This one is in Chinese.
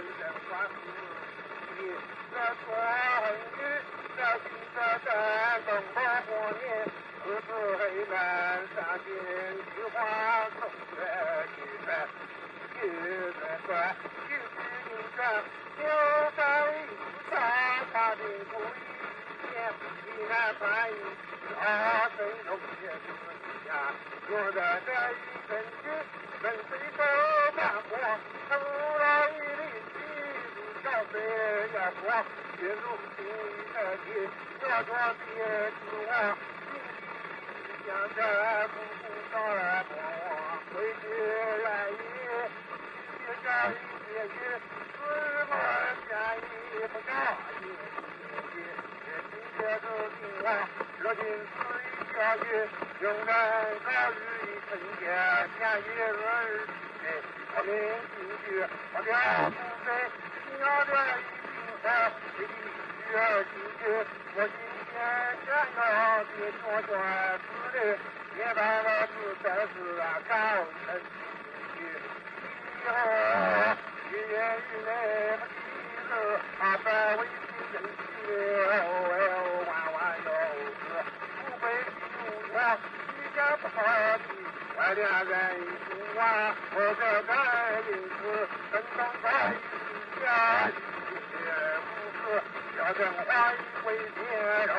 人关注你，这春雨，这金色山东宝过年，日子黑南山间，菊花送月一山，一人转，一枝银山，留在沙他的故乡，一南翻译，二声龙也是家，我的这一阵子，跟随走大过，头来的西高飞呀过，进入新的地，我做别指望，向着不上来过，回去来也，一家一也也，四门家也不大也。接着听话，热情似一小雨，用来高日一春天，下一轮日，我们进去，我调不飞，你要的一定好，这一月进去，我今天想要的说说子的，别把我是在是啊高成去，以后一年以内不记着，百为人去。我俩人情啊，我这个日子真当在一家，一夜无事，小人花一回天后。